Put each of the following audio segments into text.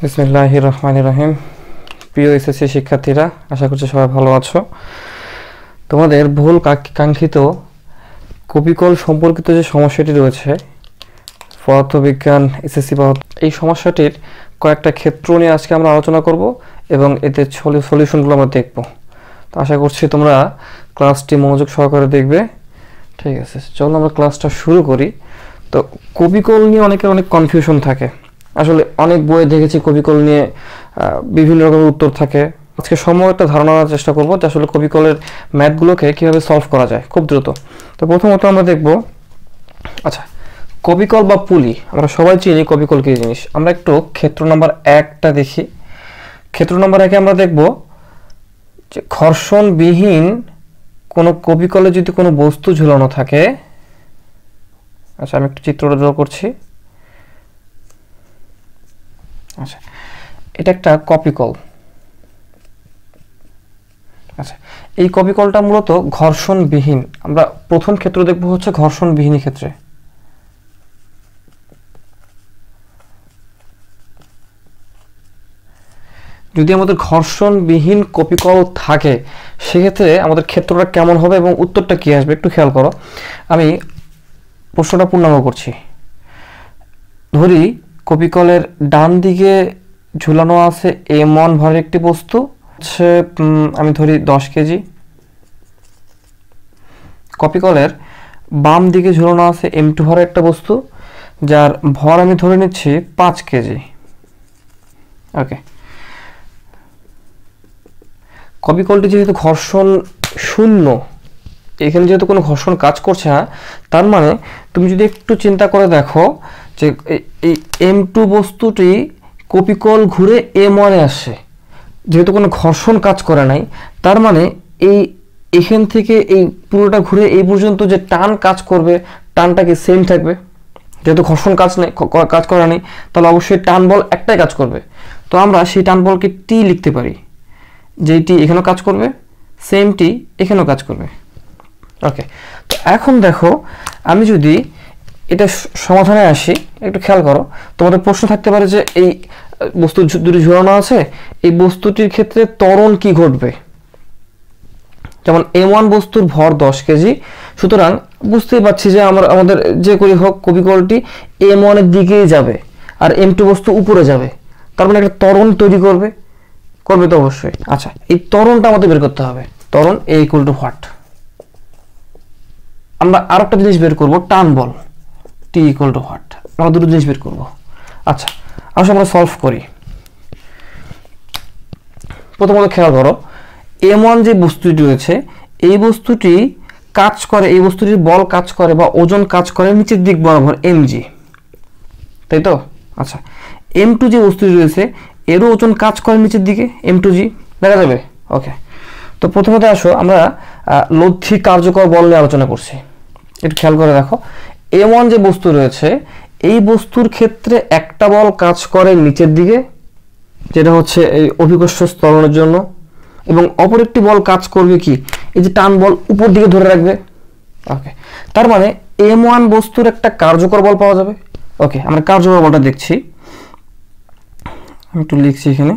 বিসমিল্লাহির রহমানির রহিম। প্রিয় এসএসসি শিক্ষার্থীরা, আশা করছি সবাই ভালো আছো। তোমাদের বহুল কাঙ্ক্ষিত কপিকল সম্পর্কিত যে সমস্যাটি রয়েছে পদার্থবিজ্ঞান এসএসসি এই সমস্যাটির কয়েকটা ক্ষেত্র নিয়ে আজকে আমরা আলোচনা করব এবং এতে সলিউশনগুলো আমরা দেখব। তো আশা করছি তোমরা ক্লাসটি মনোযোগ সহকারে দেখবে। ঠিক আছে, চলো আমরা ক্লাসটা শুরু করি। তো কপিকল নিয়ে অনেকের অনেক কনফিউশন থাকে। আসলে অনেক বইয়ে দেখেছি কপিকল নিয়ে বিভিন্ন রকমের উত্তর থাকে। আজকে সম্ভবত একটা ধারণা নেওয়ার চেষ্টা করবো যে আসলে কপিকলের ম্যাথগুলোকে কীভাবে সলভ করা যায় খুব দ্রুত। তো প্রথমত আমরা দেখব, আচ্ছা কপিকল বা পুলি আমরা সবাই চিনি কপিকল কী জিনিস। আমরা একটু ক্ষেত্র নাম্বার 1টা দেখি। ক্ষেত্র নাম্বার 1-এ আমরা দেখব যে ঘর্ষণবিহীন কোনো কপিকলে যদি কোনো বস্তু ঝুলানো থাকে। আচ্ছা, আমি একটু চিত্রটা ড্র করছি। আচ্ছা, এটা একটা কপিকল। আচ্ছা, এই কপিকলটা মূলত ঘর্ষণবিহীন। আমরা প্রথম ক্ষেত্র দেখব হচ্ছে ঘর্ষণবিহীন ক্ষেত্রে। যদি আমাদের ঘর্ষণবিহীন কপিকল থাকে সেক্ষেত্রে আমাদের ক্ষেত্রটা কেমন হবে এবং উত্তরটা কী আসবে একটু খেয়াল করো। আমি প্রশ্নটা পূর্ণাঙ্গ করছি। ধরি কপিকলের ডান দিকে ঝুলানো আছে m1 ভরের একটি বস্তু, হচ্ছে আমি ধরি 10 কেজি। কপিকলের বাম দিকে ঝুলানো আছে m2 ভরের একটা বস্তু, যার ভর আমি ধরে নিচ্ছি 5 কেজি। ওকে, কপিকলটি যেহেতু ঘর্ষণ শূন্য, এখানে যেহেতু কোনো ঘর্ষণ কাজ করছে না, তার মানে তুমি যদি একটু চিন্তা করে দেখো যে এই m2 বস্তুটি কপিকল ঘুরে m1-এ আসছে, যেহেতু কোনো ঘর্ষণ কাজ করে নাই, তার মানে এখান থেকে এই পুরোটা ঘুরে এই পর্যন্ত যে টান কাজ করবে টানটা কি সেম থাকবে। যেহেতু ঘর্ষণ কাজ করে নাই, তাহলে অবশ্যই টান বল একটাই কাজ করবে। তো আমরা সেই টান বলকে টি লিখতে পারি, যেটি এখানেও কাজ করবে, সেম টি এখানেও কাজ করবে। ওকে, তো এখন দেখো আমি যদি এটা সমাধানে আসি, একটু খেয়াল করো। তোমাদের প্রশ্ন থাকতে পারে যে এই বস্তু দুটি ঝুলানো আছে, এই বস্তুটির ক্ষেত্রে ত্বরণ কি ঘটবে। যেমন m1 বস্তুর ভর 10 কেজি, সুতরাং বুঝতেই পারছি যে আমাদের যে করি হোক কপিকলটি m1 এর দিকেই যাবে আর m2 বস্তু উপরে যাবে, তার মানে একটা ত্বরণ তৈরি করবে তো অবশ্যই। আচ্ছা, এই ত্বরণটা আমাদের বের করতে হবে। ত্বরণ a = হোয়াট। আমরা আরেকটা জিনিস বের করব, টান বল t = হোয়াট। আমরা দুটো জিনিস বের করব। আচ্ছা, আসলে আমরা সলভ করি। প্রথমত খেয়াল করো, m1 যে বস্তুটি রয়েছে এই বস্তুটি কাজ করে, এই বস্তুটির বল কাজ করে বা ওজন কাজ করে নিচের দিক বরাবর mg, তাই তো। আচ্ছা, m2 যে বস্তুটি রয়েছে এরও ওজন কাজ করে নিচের দিকে m2g, দেখা যাবে। ওকে, তো প্রথমত আসো আমরা লব্ধি কার্যকর বল নিয়ে আলোচনা করছি। একটু খেয়াল করে দেখো, m1 যে বস্তু রয়েছে এই বস্তুর ক্ষেত্রে একটা বল কাজ করে নিচের দিকে, যেটা হচ্ছে এই অভিকর্ষ ত্বরণের জন্য, এবং অপর একটি বল কাজ করবে কি, এই যে টান বল উপর দিকে ধরে রাখবে। ওকে, তার মানে m1 বস্তুর একটা কার্যকর বল পাওয়া যাবে। ওকে, আমরা কার্যকর বলটা দেখছি। আমি একটু লিখছি এখানে।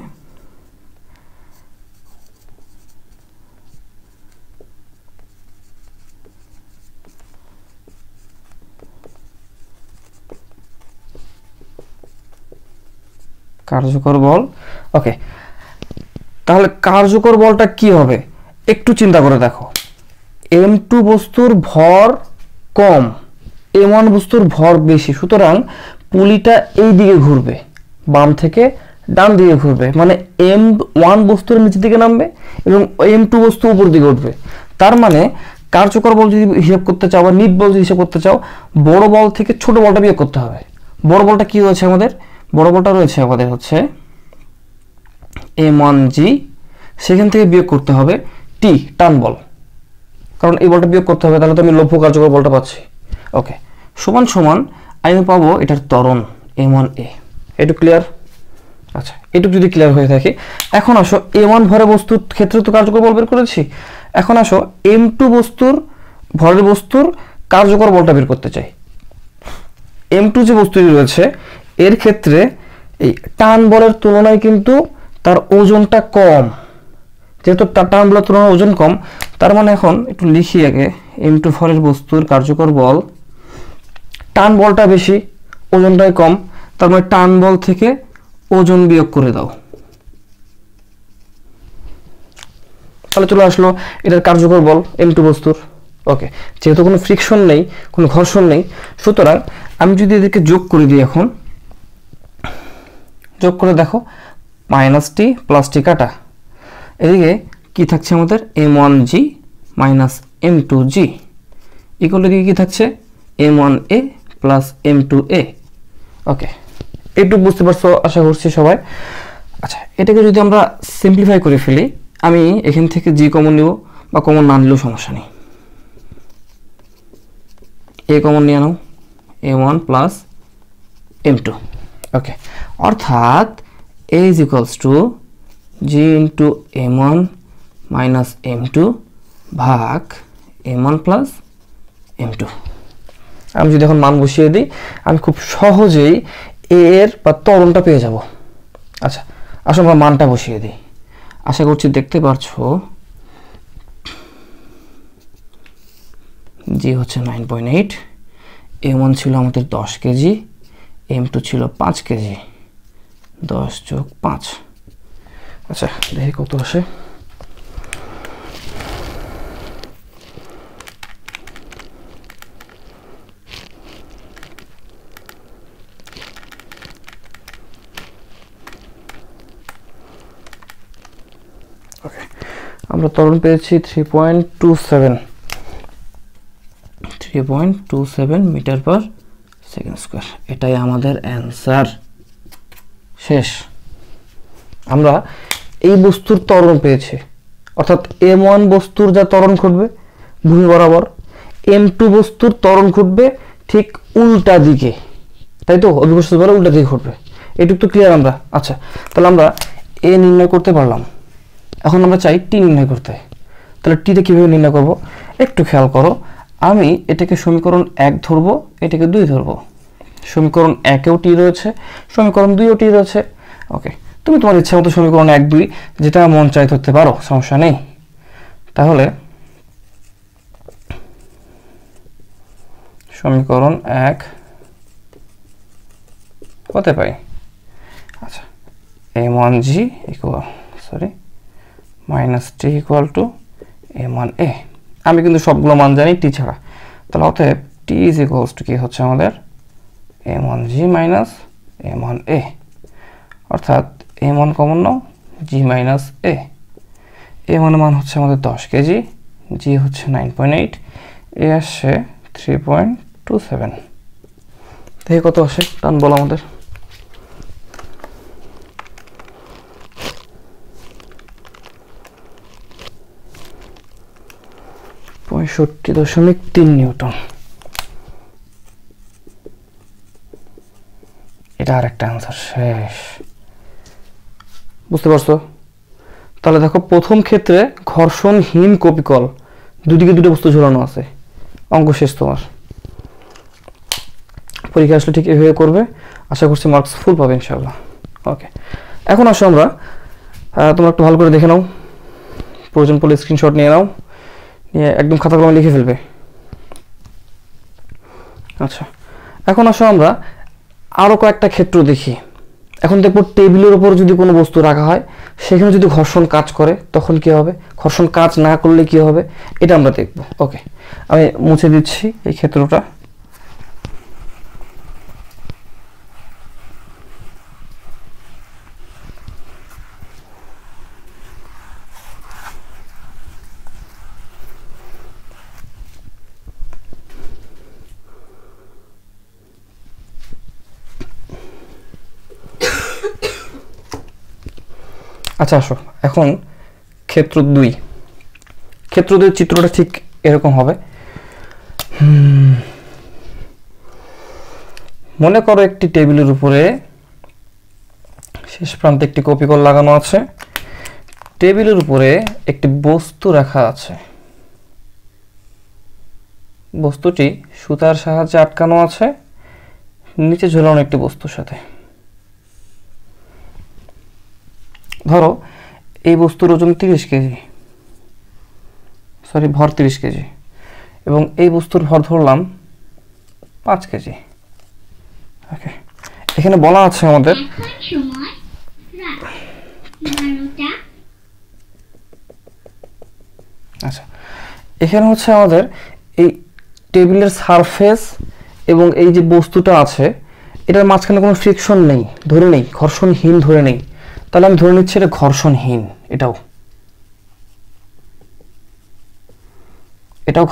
কার্যকর বল। ওকে, তাহলে কার্যকর বলটা কি হবে একটু চিন্তা করে দেখো। m2 বস্তুর ভর কম, m1 বস্তুর ভর বেশি, সুতরাং পুলিটা এই দিকে ঘুরবে, বাম থেকে ডান দিকে ঘুরবে, মানে m1 বস্তুর নিচের দিকে নামবে এবং m2 বস্তু উপর দিকে উঠবে। তার মানে কার্যকর বল যদি হিসাব করতে চাও বা নিট বল যদি হিসাব করতে চাও, বড় বল থেকে ছোট বলটা বিয়োগ করতে হবে। বড় বলটা কি রয়েছে আমাদের, বড় বলটা রয়েছে আমাদের হচ্ছে m1g, সেখান থেকে বিয়োগ করতে হবে t টান বল, কারণ এই বলটা বিয়োগ করতে হবে, তাহলে তো আমি লব্ধ কার্যকর বলটা পাচ্ছি। ওকে, সমান সমান আমি পাবো এটার ত্বরণ m1a। এটুকু ক্লিয়ার? আচ্ছা, এটুকু যদি ক্লিয়ার হয়ে থাকে, এখন আসো m1 ভরের বস্তুর ক্ষেত্রে তো কার্যকর বল বের করেছি, এখন আসো m2 বস্তুর ভরের বস্তুর কার্যকর বলটা বের করতে চাই। m2 যে বস্তুটি রয়েছে এর ক্ষেত্রে এই টান বলের তুলনায় কিন্তু তার ওজনটা কম, যেহেতু তার টান বলের তুলনায় ওজন কম, তার মানে এখন একটু লিখি আগে, m2 ভরের বস্তুর কার্যকর বল, টান বলটা বেশি ওজনটাই কম, তার মানে টান বল থেকে ওজন বিয়োগ করে দাও, তাহলে চলে আসলো এটার কার্যকর বল m2 বস্তুর। ওকে, যেহেতু কোনো ফ্রিকশন নেই, কোনো ঘর্ষণ নেই, সুতরাং আমি যদি এদেরকে যোগ করে দিই, এখন যোগ করে দেখো -t + t কাটা, এদিকে কি থাকছে আমাদের m1g - m2g ইকুয়াল টু কি থাকছে m1a + m2a। ওকে, একটু বুঝতে পারছো আশা করছি সবাই। আচ্ছা, এটাকে যদি আমরা সিম্পলিফাই করে ফেলি, আমি এখান থেকে জি কমন নিব বা কমন না নিলেও সমস্যা নেই, এ কমন নিয়ে নাও, m1 + m2। ওকে, অর্থাৎ a = g × m1 - m2 ভাগ m1 + m2। আমি যদি এখন মান বসিয়ে দিই, আমি খুব সহজেই এর বা ত্বরণটা পেয়ে যাব। আচ্ছা, আসলে আমরা মানটা বসিয়ে দিই, আশা করছি দেখতে পারছো। জি হচ্ছে 9.8, m1 ছিল আমাদের 10 কেজি, m2 ছিল 5 কেজি, 10 + 5। আচ্ছা, দেখি কত আসে। ওকে, আমরা ত্বরণ পেয়েছি 3.27 মিটার/সেকেন্ড স্কয়ার। এটাই আমাদের অ্যান্সার। শেষ। আমরা এই বস্তুর ত্বরণ পেয়েছি, অর্থাৎ m1 বস্তুর যা ত্বরণ ঘটবে ভূমি বরাবর, m2 বস্তুর ত্বরণ ঘটবে ঠিক উল্টা দিকে, তাই তো? অভিকর্ষজ বলে উল্টা দিকে ঘটবে, এটুকু তো ক্লিয়ার আমরা। আচ্ছা, তাহলে আমরা a নির্ণয় করতে পারলাম, এখন আমরা চাই টি নির্ণয় করতে। তাহলে টিতে কীভাবে নির্ণয় করব একটু খেয়াল করো। আমি এটাকে সমীকরণ 1 ধরবো, এটাকে 2 ধরবো। সমীকরণ 1এও টি রয়েছে, সমীকরণ 2এও টি রয়েছে। ওকে, তুমি তোমার ইচ্ছা মতো সমীকরণ 1, 2 যেটা মন চাই ধরতে পারো, সমস্যা নেই। তাহলে সমীকরণ 1 হতে পাই, আচ্ছা, m1g -t = m1a। আমি কিন্তু সবগুলো মান জানি টি ছাড়া, তাহলে অতএব t = কি হচ্ছে আমাদের m1g - m1a, অর্থাৎ m1 common now, g - a। m1 মান হচ্ছে আমাদের 10 কেজি, g হচ্ছে 9.8, a আসছে 3.27। দেখি কত আসে টান বল আমাদের। 65.3 নিউটন। এটা আর একটা অ্যান্সার। শেষ। বুঝতে পারছো? তাহলে দেখো, প্রথম ক্ষেত্রে ঘর্ষণহীন কপিকল, দুদিকে দুটো বস্তু ঝোলানো আছে, অঙ্ক শেষ তোমার। পরীক্ষা আসলে ঠিক এভাবে করবে, আশা করছি মার্কস ফুল পাবে ইনশাআল্লাহ। ওকে, এখন আসো আমরা, তোমরা একটু ভালো করে দেখে নাও, প্রয়োজন পড়লে স্ক্রিনশট নিয়ে নাও, নিয়ে একদম খাতা কলমে লিখে ফেলবে। আচ্ছা, এখন আসো আমরা আরও কয়েকটা ক্ষেত্র দেখি। এখন দেখবো টেবিলের উপর যদি কোনো বস্তু রাখা হয়, সেখানে যদি ঘর্ষণ কাজ করে তখন কি হবে, ঘর্ষণ কাজ না করলে কি হবে, এটা আমরা দেখব। ওকে, আমি মুছে দিচ্ছি এই ক্ষেত্রটা। আচ্ছা, আসো এখন ক্ষেত্র 2। ক্ষেত্র 2 চিত্রটা ঠিক এরকম হবে। মনে করো একটি টেবিলের উপরে শেষ প্রান্তে একটি কপিকল লাগানো আছে, টেবিলের উপরে একটি বস্তু রাখা আছে, বস্তুটি সুতার সাহায্যে আটকানো আছে নিচে ঝোলানো একটি বস্তুর সাথে। ধরো এই বস্তুর ওজন 30 কেজি, সরি ভর 30 কেজি, এবং এই বস্তুর ভর ধরলাম 5 কেজি। ওকে, এখানে বলা আছে আমাদের আচ্ছা, এখানে হচ্ছে আমাদের এই টেবিলের সারফেস এবং এই যে বস্তুটা আছে এটার মাঝখানে কোনো ফ্রিকশন নেই, ধরে নেই ঘর্ষণহীন, ধরে নেই, তাহলে আমি ধরে নিচ্ছি এটা ঘর্ষণহীন। এটাও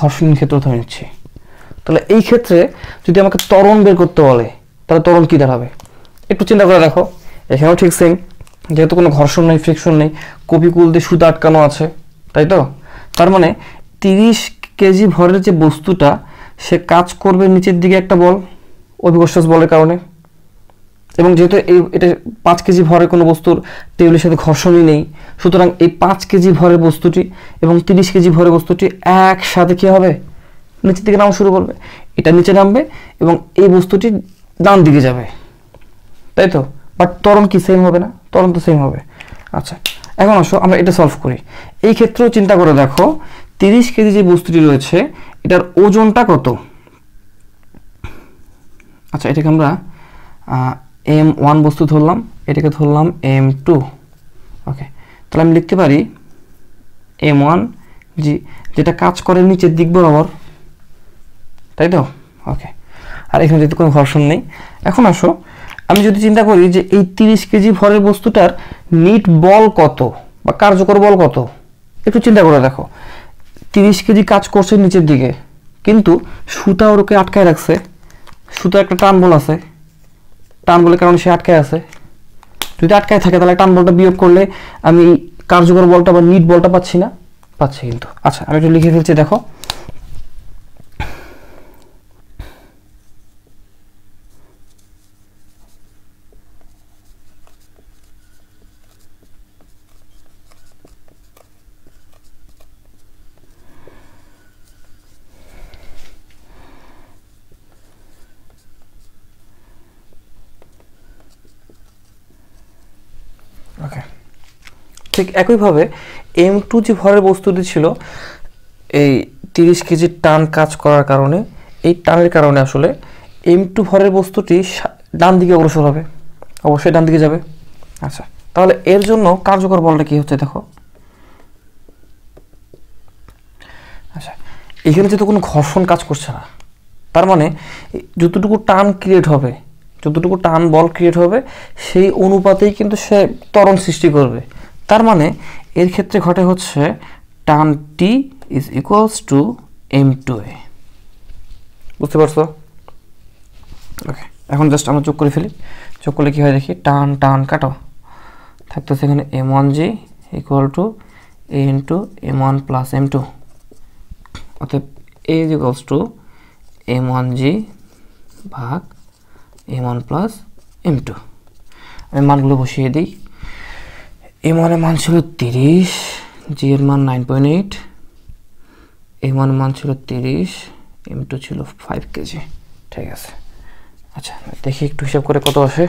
ঘর্ষণহীন ক্ষেত্র ধরে নিচ্ছি। তাহলে এই ক্ষেত্রে যদি আমাকে ত্বরণ বের করতে বলে তাহলে ত্বরণ কি দাঁড়াবে একটু চিন্তা করে দেখো। এখানেও ঠিক সেম, যেহেতু কোনো ঘর্ষণ নেই, ফ্রিকশন নেই, কপিকুল দিয়ে সুতা আটকানো আছে, তাই তো? তার মানে 30 কেজি ভরের যে বস্তুটা সে কাজ করবে নিচের দিকে একটা বল, অভিকর্ষজ বলের কারণে, এবং যেহেতু এটা 5 কেজি ভরের কোনো বস্তুর টেবিলের সাথে ঘর্ষণই নেই, সুতরাং এই 5 কেজি ভরের বস্তুটি এবং 30 কেজি ভরের বস্তুটি একসাথে কি হবে, নিচের দিকে নামা শুরু করবে। এটা নিচে নামবে এবং এই বস্তুটি ডান দিকে যাবে, তাই তো? বাট ত্বরণ কি সেম হবে না? ত্বরণ তো সেম হবে। আচ্ছা, এখন আসো আমরা এটা সলভ করি। এই ক্ষেত্রেও চিন্তা করে দেখো 30 কেজি যে বস্তুটি রয়েছে এটার ওজনটা কত? আচ্ছা, এটাকে আমরা m1 বস্তু ধরলাম, এটাকে ধরলাম m2। ওকে, তাহলে আমি লিখতে পারি m1 জি, যেটা কাজ করে নিচের দিক বরাবর, তাই তো? ওকে, আর এখানে যেহেতু কোনো ঘর্ষণ নেই। এখন আসো আমি যদি চিন্তা করি যে এই 30 কেজি ভরের বস্তুটার নিট বল কত বা কার্যকর বল কত, একটু চিন্তা করে দেখো। 30 কেজি কাজ করছে নিচের দিকে, কিন্তু সুতা ওরকে আটকায় রাখছে, সুতা একটা টান বল আছে, টান বলের কারণে সে আটকায় আছে। যদি আটকায় থাকে তাহলে টান বলটা বিয়োগ করলে আমি কার্যকর বলটা বা নিট বলটা পাচ্ছি না? পাচ্ছি কিন্তু। আচ্ছা, আমি একটু লিখে ফেলছি, দেখো। ওকে, ঠিক একইভাবে m2 যে ভরের বস্তুটি ছিল, এই 30 কেজির টান কাজ করার কারণে, এই টানের কারণে আসলে m2 ভরের বস্তুটি ডান দিকে অগ্রসর হবে, অবশ্যই ডান দিকে যাবে। আচ্ছা, তাহলে এর জন্য কার্যকর বলটা কি হচ্ছে দেখো। আচ্ছা, এখানে যেহেতু কোনো ঘর্ষণ কাজ করছে না, তার মানে যতটুকু টান ক্রিয়েট হবে, যতটুকু টান বল ক্রিয়েট হবে সেই অনুপাতেই কিন্তু সে ত্বরণ সৃষ্টি করবে। তার মানে এর ক্ষেত্রে ঘটে হচ্ছে টান টি ইজ ইকুয়ালস টু m2a। বুঝতে পারছো? ওকে, এখন জাস্ট আমরা যোগ করে ফেলি। যোগ করলে কি হয় দেখি, টান টান কাটো, থাকতো সেখানে m1g equal to a into m1 plus m2, অর্থাৎ a is equals to m1g ভাগ m1 প্লাস m2। আমি মানগুলো বসিয়ে দিই। m1 এর মান ছিল 30, g এর মান 9.8, m1 এর মান ছিল 30, m2 ছিল 5 কেজি। ঠিক আছে, আচ্ছা দেখি একটু হিসাব করে কত আসে।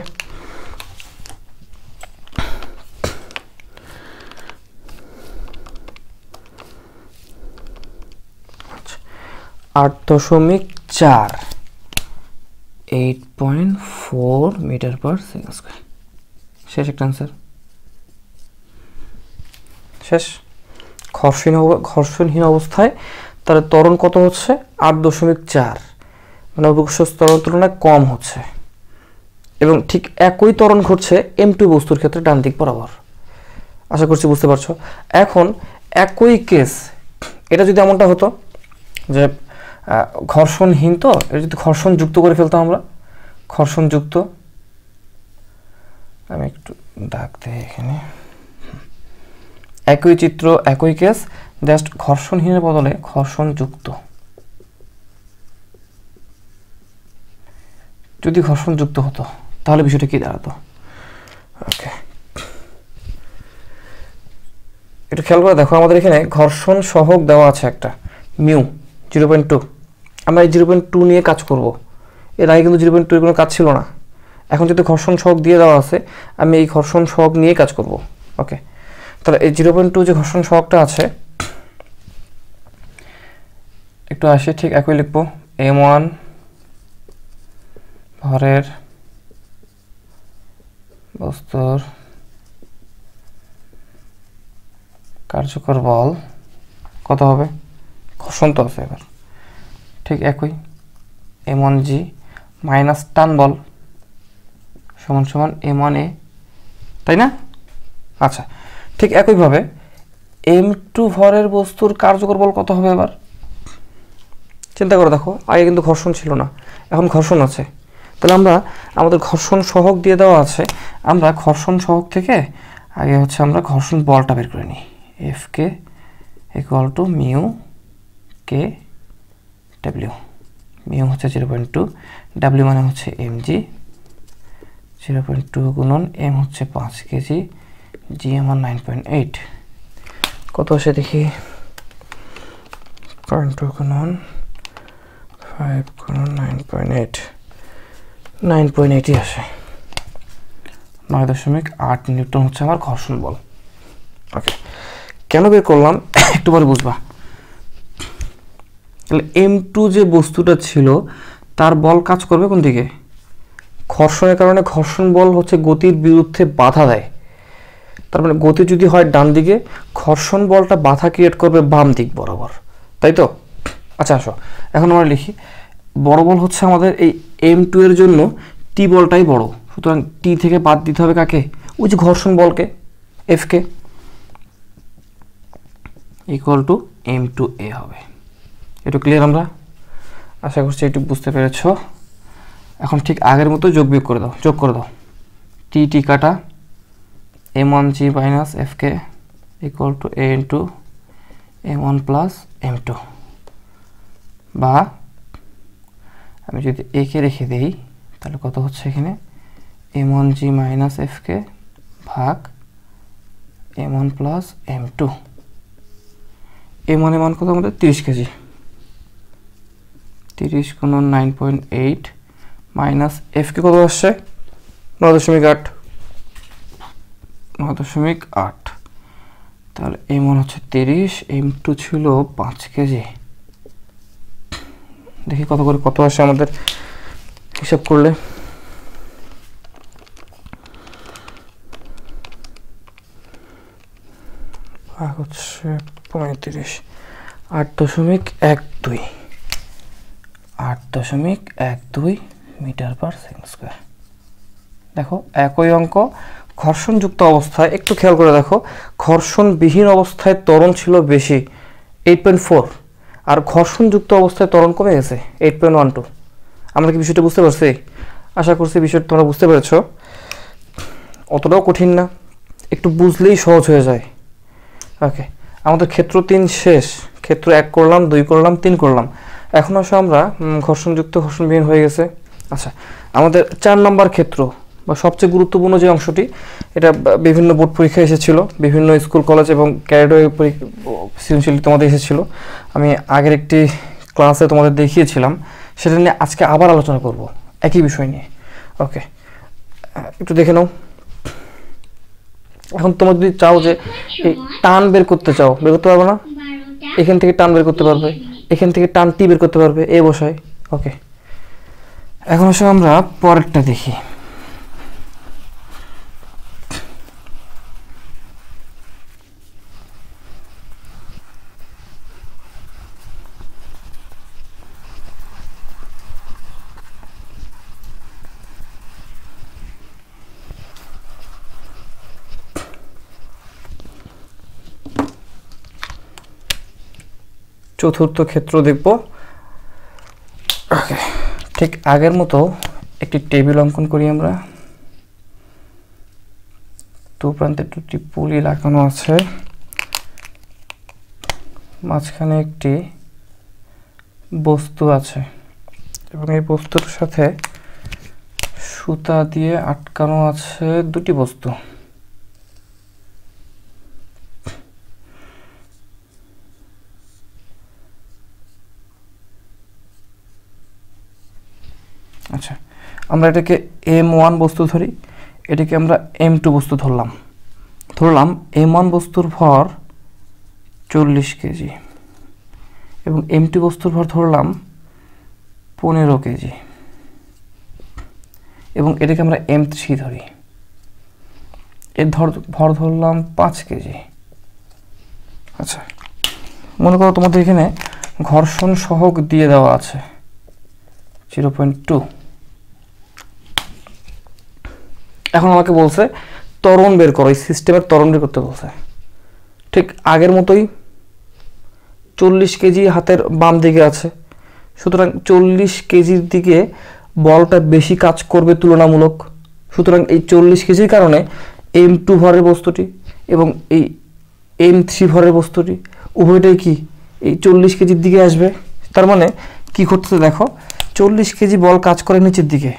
আচ্ছা, 8.4 8.4 মিটার পার সেকেন্ড স্কয়ার। শেষ একটা আনসার, শেষ। ঘর্ষণহীন অবস্থায় তার ত্বরণ কত হচ্ছে? 8.4, মানে অভিকর্ষজ ত্বরণের তুলনায় কম হচ্ছে, এবং ঠিক একই ত্বরণ ঘটছে m2 বস্তুর ক্ষেত্রে ডান দিক বরাবর। আশা করছি বুঝতে পারছো। এখন একই কেস, এটা যদি এমনটা হতো যে ঘর্ষণহীন, তো এটা যদি ঘর্ষণ যুক্ত করে ফেলতাম আমরা, ঘর্ষণ যুক্ত, আমি একটু দাগ দেই এখানে, একই চিত্র একই কেস, জাস্ট ঘর্ষণহীনের বদলে ঘর্ষণ যুক্ত। যদি ঘর্ষণ যুক্ত হতো তাহলে বিষয়টা কি দাঁড়াতো? ওকে, একটু খেয়াল করে দেখো, আমাদের এখানে ঘর্ষণ সহগ দেওয়া আছে একটা মিউ 0.2, আমরা এই 0.2 নিয়ে কাজ করব। এর আগে কিন্তু 0.2 এর কোনো কাজ ছিল না। এখন যদি ঘর্ষণ সহগ দিয়ে দেওয়া আছে, আমি এই ঘর্ষণ সহগ নিয়ে কাজ করব। ওকে, তাহলে এই 0.2 যে ঘর্ষণ সহগটা আছে, একটু আসি, ঠিক একই লিখবো। m1 ভরের বস্তুর কার্যকর বল কত হবে, ঘর্ষণ তো আছে এবার, ঠিক একই m1g মাইনাস টান বল সমান সমান m1a, তাই না? আচ্ছা, ঠিক একইভাবে m2 ভরের বস্তুর কার্যকর বল কত হবে এবার চিন্তা করে দেখো। আগে কিন্তু ঘর্ষণ ছিল না, এখন ঘর্ষণ আছে। তাহলে আমরা আমাদের ঘর্ষণ সহগ দিয়ে দেওয়া আছে, আমরা ঘর্ষণ সহগ থেকে আগে হচ্ছে আমরা ঘর্ষণ বলটা বের করে নিই। Fk equal to mu K W. Mu হচ্ছে 0.2, ডাব্লিউ মানে হচ্ছে mg, 0.2 গুণন m হচ্ছে 5 কেজি, জি আমার 9.8, কত আসে দেখি, 0.2 গুণন 5 গুণন 9.8, 9.8ই আসে, 9.8 নিউটন হচ্ছে আমার ঘর্ষণ বল। ওকে, কেন বের করলাম একটু পরে বুঝবা। তাহলে m2 যে বস্তুটা ছিল তার বল কাজ করবে কোন দিকে, ঘর্ষণের কারণে ঘর্ষণ বল হচ্ছে গতির বিরুদ্ধে বাধা দেয়। তার মানে গতি যদি হয় ডান দিকে, ঘর্ষণ বলটা বাধা ক্রিয়েট করবে বাম দিক বরাবর, তাই তো? আচ্ছা আসো এখন আমরা লিখি, বড় বল হচ্ছে আমাদের এই m2 এর জন্য টি বলটাই বড়, সুতরাং টি থেকে বাদ দিতে হবে কাকে, ওই যে ঘর্ষণ বলকে, F K, equal to m2a হবে। একটু ক্লিয়ার? আমরা আশা করছি একটু বুঝতে পেরেছো। এখন ঠিক আগের মতো যোগ বিয়োগ করে দাও, যোগ করে দাও, টি টি কাটা, m1g minus fk equal to a into m1 plus m2, বা আমি যদি a কে রেখে দেই তাহলে কত হচ্ছে এখানে, m1g মাইনাস fk ভাগ m1 প্লাস m2। m1 এর মান কত আমাদের 30 কেজি, 30 গুণন 9.8 মাইনাস fk কত আসছে 9.8, 9.8, তাহলে m1 হচ্ছে 30, m2 ছিল 5 কেজি। দেখি কত করে কত আসে আমাদের হিসাব করলে, ভাগ হচ্ছে 35, 8.12, 8.12 মিটার পার সেকেন্ড স্কয়ার। দেখো একই অঙ্ক, ঘর্ষণযুক্ত অবস্থায় একটু খেয়াল করে দেখো, ঘর্ষণবিহীন অবস্থায় ত্বরণ ছিল বেশি 8.4, আর ঘর্ষণযুক্ত অবস্থায় ত্বরণ কমে গেছে 8.12। আমরা কি বিষয়টা বুঝতে পারছি? আশা করছি বিষয়টা তোমরা বুঝতে পেরেছো। অতটাও কঠিন না, একটু বুঝলেই সহজ হয়ে যায়। ওকে, আমাদের ক্ষেত্র 3 শেষ, ক্ষেত্র 1 করলাম, 2 করলাম, 3 করলাম, এখন আসলে আমরা ঘর্ষণযুক্ত ঘর্ষণবিহীন হয়ে গেছে। আচ্ছা, আমাদের 4 নম্বর ক্ষেত্র বা সবচেয়ে গুরুত্বপূর্ণ যে অংশটি, এটা বিভিন্ন বোর্ড পরীক্ষায় এসেছিল, বিভিন্ন স্কুল কলেজ এবং ক্যাডেট সৃজনশীল তোমাদের এসেছিল। আমি আগের একটি ক্লাসে তোমাদের দেখিয়েছিলাম, সেটা নিয়ে আজকে আবার আলোচনা করব একই বিষয় নিয়ে। ওকে, একটু দেখে নাও। এখন তোমরা যদি চাও যে এই টান বের করতে চাও, বের করতে পারবে না, এখান থেকে টান বের করতে পারবে, এখান থেকে টান টি বের করতে পারবে, এ বসায়। ওকে, এখন আসলে আমরা পরেরটা দেখি। চতুর্থ ক্ষেত্র দেখব। ওকে, ঠিক আগের মতো একটি টেবিল অঙ্কন করি আমরা। দু প্রান্তে দুটি পুলি লাগানো আছে, মাঝখানে একটি বস্তু আছে এবং এই বস্তুর সাথে সুতা দিয়ে আটকানো আছে দুটি বস্তু। আচ্ছা, আমরা এটাকে m1 বস্তু ধরি, এটাকে আমরা m2 বস্তু ধরলাম। ধরলাম M1 বস্তুর ভর 40 কেজি এবং M2 বস্তুর ভর ধরলাম 15 কেজি এবং এটাকে আমরা M3 ধরি, এর ভর ধরলাম 5 কেজি। আচ্ছা, মনে করো তোমাদের এখানে ঘর্ষণ সহগ দিয়ে দেওয়া আছে 0.2। এখন আমাকে বলছে ত্বরণ বের করো, এই সিস্টেমের ত্বরণ বের করতে বলছে। ঠিক আগের মতোই 40 কেজি হাতের বাম দিকে আছে, সুতরাং 40 কেজির দিকে বলটা বেশি কাজ করবে তুলনামূলক। সুতরাং এই 40 কেজির কারণে M2 ভরের বস্তুটি এবং এই M3 ভরের বস্তুটি উভয়টাই কি এই 40 কেজির দিকে আসবে। তার মানে কি ঘটছে দেখো, 40 কেজি বল কাজ করে নিচের দিকে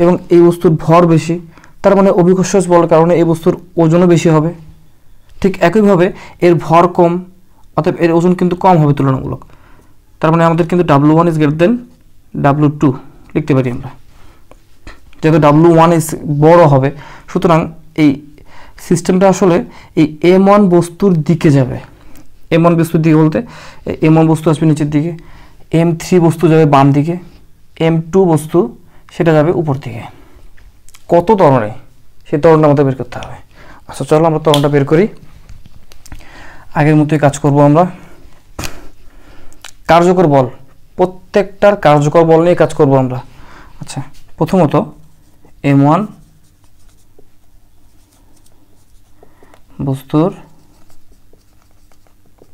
এবং এই বস্তুর ভর বেশি, তার মানে অভিকর্ষজ বলের কারণে এই বস্তুর ওজনও বেশি হবে। ঠিক একইভাবে এর ভর কম, অতএব এর ওজন কিন্তু কম হবে তুলনামূলক। তার মানে আমাদের কিন্তু W1 is greater than W2 লিখতে পারি আমরা, যেহেতু W1 ইজ বড় হবে। সুতরাং এই সিস্টেমটা আসলে এই M1 বস্তুর দিকে যাবে। M1 বস্তুর দিকে বলতে M1 বস্তু আসবে নিচের দিকে, M3 বস্তু যাবে বাম দিকে, M2 বস্তু সেটা যাবে উপর দিকে। কত ত্বরণে, সেই ত্বরণটা আমাদের বের করতে হবে। আচ্ছা চলো আমরা ত্বরণটা বের করি। আগের মতোই কাজ করব আমরা। কার্যকর বল, প্রত্যেকটার কার্যকর বল নিয়ে কাজ করব আমরা। আচ্ছা, প্রথমত M1 বস্তুর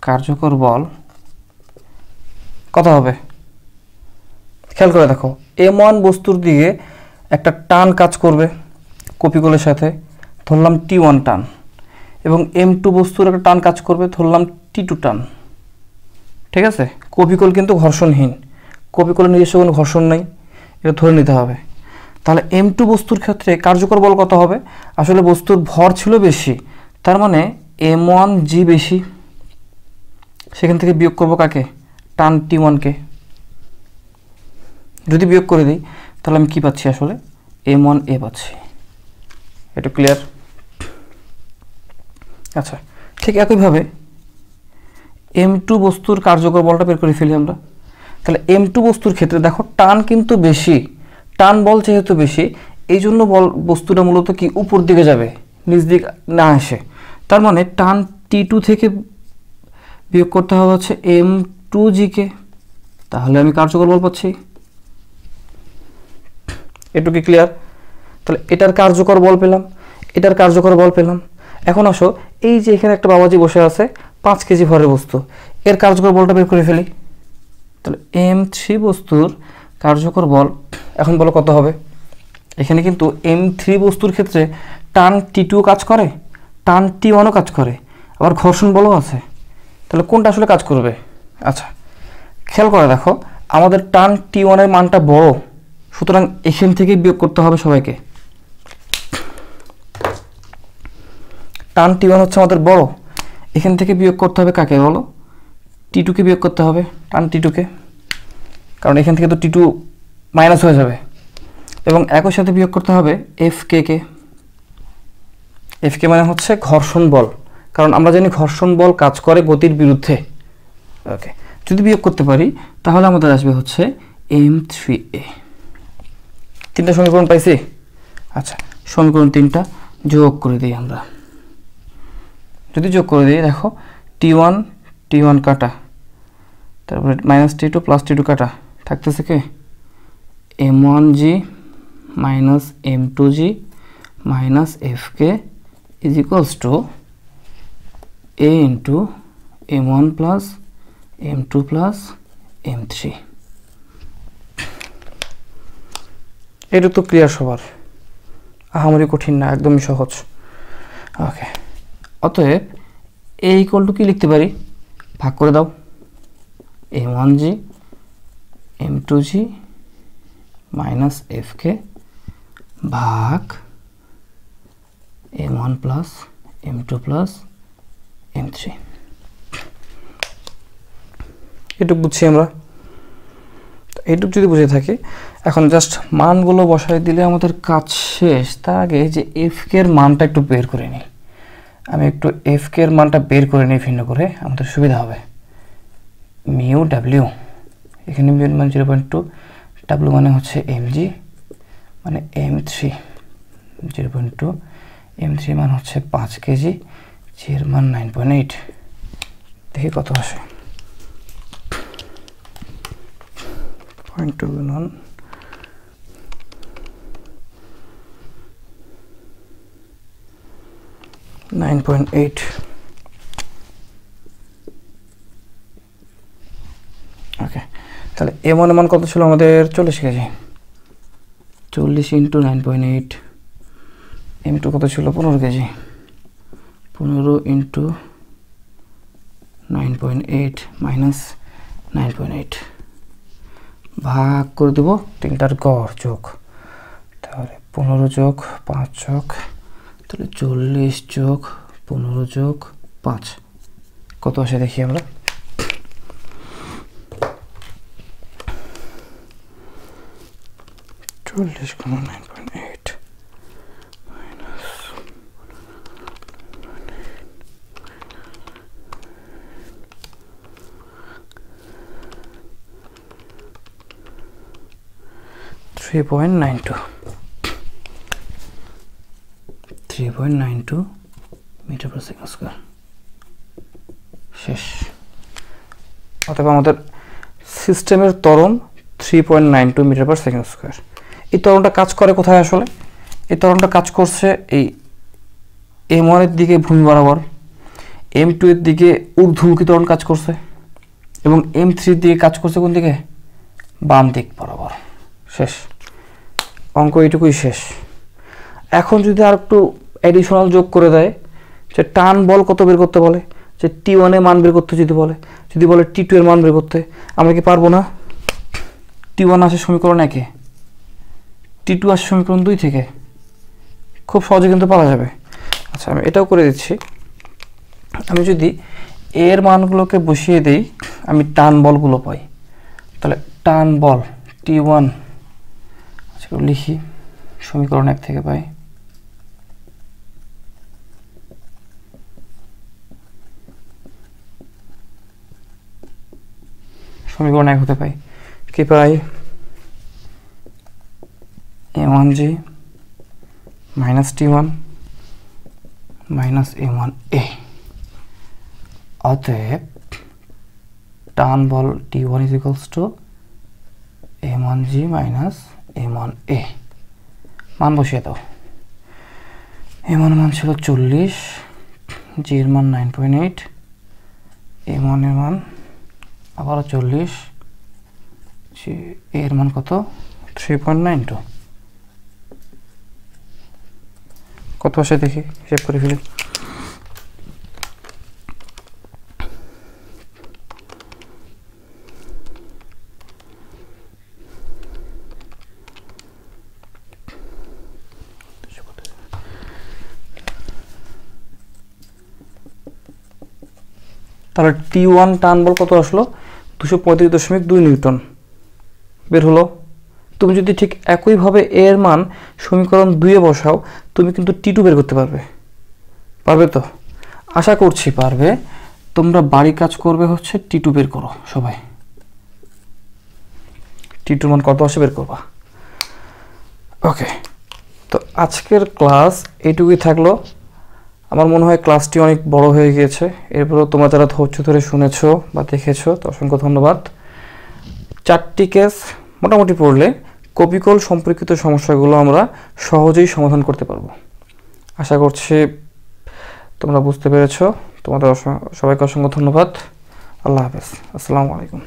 কার্যকর বল কত হবে খেয়াল করে দেখো। M1 বস্তুর দিকে একটা টান কাজ করবে কপিকলের সাথে, ধরলাম T1 টান, এবং M2 বস্তুর একটা টান কাজ করবে, ধরলাম T2 টান। ঠিক আছে, কপিকল কিন্তু ঘর্ষণহীন, কপিকলের নিজস্ব কোনো ঘর্ষণ নেই, এটা ধরে নিতে হবে। তাহলে M2 বস্তুর ক্ষেত্রে কার্যকর বল কত হবে? আসলে বস্তুর ভর ছিল বেশি, তার মানে M1G বেশি, সেখান থেকে বিয়োগ করব কাকে? টান T1 কে। যদি বিয়োগ করে দিই তাহলে আমি কি পাচ্ছি? আসলে M1A পাচ্ছি। এটা ক্লিয়ার? আচ্ছা, ঠিক একইভাবে M2 বস্তুর কার্যকর বলটা বের করে ফেলি আমরা। তাহলে M2 বস্তুর ক্ষেত্রে দেখো টান কিন্তু বেশি, টান বল যেহেতু বেশি এই জন্য বস্তুটা মূলত কি উপর দিকে যাবে, নিচ দিক না আসে। তার মানে টান T2 থেকে বিয়োগ করতে হবে হচ্ছে M2G কে, তাহলে আমি কার্যকর বল পাচ্ছি। এটুকু ক্লিয়ার? তাহলে এটার কার্যকর বল পেলাম, এটার কার্যকর বল পেলাম। এখন আসো, এই যে এখানে একটা বাবাজি বসে আছে 5 কেজি ভরের বস্তু, এর কার্যকর বলটা বের করে ফেলি। তাহলে M3 বস্তুর কার্যকর বল এখন বলো কত হবে? এখানে কিন্তু M3 বস্তুর ক্ষেত্রে টান T2 কাজ করে, টান T1ও কাজ করে, আবার ঘর্ষণ বলও আছে। তাহলে কোনটা আসলে কাজ করবে? আচ্ছা, খেয়াল করে দেখো, আমাদের টান T1 এর মানটা বড়, সুতরাং এখান থেকে বিয়োগ করতে হবে সবাইকে। টান T1 হচ্ছে আমাদের বড়, এখান থেকে বিয়োগ করতে হবে কাকে বলো? T2 কে বিয়োগ করতে হবে, টান T2 কে, কারণ এখান থেকে তো T2 মাইনাস হয়ে যাবে। এবং একই সাথে বিয়োগ করতে হবে FK কে। FK মানে হচ্ছে ঘর্ষণ বল, কারণ আমরা জানি ঘর্ষণ বল কাজ করে গতির বিরুদ্ধে। ওকে, যদি বিয়োগ করতে পারি তাহলে আমাদের আসবে হচ্ছে M3A। 3টা সমীকরণ পাইছি। আচ্ছা, সমীকরণ 3টা যোগ করে দিই আমরা। যদি যোগ করে দিই দেখো T1 T1 কাটা, তারপরে মাইনাস T2 প্লাস T2 কাটা, থাকতেছে কি M1G minus M2G minus FK is equals to A into M1 plus M2 plus M3। এটা তো ক্লিয়ার সবার, আহামরি কঠিন না, একদমই সহজ। ওকে, অতএব A ইকুয়াল টু কি লিখতে পারি? ভাগ করে দাও, M1G M2G মাইনাস FK ভাগ M1 plus M2 plus M3। এটুকু বুঝছি আমরা। এইটুকু যদি বুঝে থাকি, এখন জাস্ট মানগুলো বসাই দিলে আমাদের কাজ শেষ। তার আগে যে FK এর মানটা একটু বের করে নিই। আমি একটু এফ কে এর মানটা বের করে নিই ভিন্ন করে, আমাদের সুবিধা হবে। মিউ ডাব্লিউ, এখানে মিউ এর মান 0.2, ডাব্লিউ মানে হচ্ছে এমজি মানে M3 0.2, M3 মান হচ্ছে 5 কেজি, জি এর মান 9.8। দেখি কত আসে। 0.2 গুণন 9.8, ওকে। তাহলে M1 এর মান কত ছিল আমাদের? 40 কেজি, 40 ইন্টু 9.8। M2 কত ছিল? 15 কেজি, 15 ইন্টু 9.8 মাইনাস 9.8, ভাগ করে দেবো তিনটার গড় যোগ, তাহলে 15 যোগ 5 যোগ, তাহলে 40 যোগ 15 যোগ 5 কত আসে দেখি আমরা। চল্লিশ গুণ 9.8 minus 3.92 metre per second square. শেষ। অথবা আমাদের সিস্টেমের ত্বরণ 3.92 মিটার পার সেকেন্ড স্কয়ার। এই ত্বরণটা কাজ করে কোথায় আসলে? এই ত্বরণটা কাজ করছে এই M1 এর দিকে ভূমি বরাবর, M2 এর দিকে ঊর্ধ্বমুখী ত্বরণ কাজ করছে, এবং M3 এর দিকে কাজ করছে কোন দিকে? বাম দিক বরাবর। শেষ, অঙ্ক এইটুকুই শেষ। এখন যদি আর একটু অ্যাডিশনাল যোগ করে দেয়, যে টান বল কত বের করতে বলে, যে T1 এর মান বের করতে যদি বলে T2 এর মান বের করতে, আমরা কি পারবো না? T1 আসে সমীকরণ 1-এ, T2 আসে সমীকরণ 2 থেকে, খুব সহজে কিন্তু পাওয়া যাবে। আচ্ছা, আমি এটাও করে দিচ্ছি। আমি যদি এর মানগুলোকে বসিয়ে দিই, আমি টান বলগুলো পাই। তাহলে টান বল T1 লিখি, সমীকরণ 1 থেকে পাই, সমীকরণ 1 হতে পাই কি পাই? M1G minus T1 minus M1A। অতএব টান বল T1 is equals to M1G minus M1A। মান বসিয়ে দাও। M1 মান ছিল 40, G এর মান 9.8, M1 এর মান আবারও 40, G এর মান কত? 3.92। কত আসে দেখি, হিসাব করে ফেলি। তাহলে T1 টান বল কত আসলো? 235.2 নিউটন বের হলো। তুমি যদি ঠিক একইভাবে এর মান সমীকরণ 2-এ বসাও, তুমি কিন্তু T2 বের করতে পারবে। পারবে তো? আশা করছি পারবে। তোমরা বাড়ি কাজ করবে হচ্ছে T2 বের করো সবাই। T2 মান কত আসে বের করবা। ওকে, তো আজকের ক্লাস এইটুকুই থাকলো। আমার মনে হয় ক্লাসটি অনেক বড় হয়ে গিয়েছে। এরপরেও তোমরা যারা ধৈর্য ধরে শুনেছো বা দেখেছো, তো অসংখ্য ধন্যবাদ। 4টি কেস মোটামুটি পড়লে কপিকল সম্পর্কিত সমস্যাগুলো আমরা সহজেই সমাধান করতে পারবো। আশা করছি তোমরা বুঝতে পেরেছো। তোমাদের সবাইকে অসংখ্য ধন্যবাদ। আল্লাহ হাফেজ। আসসালামু আলাইকুম।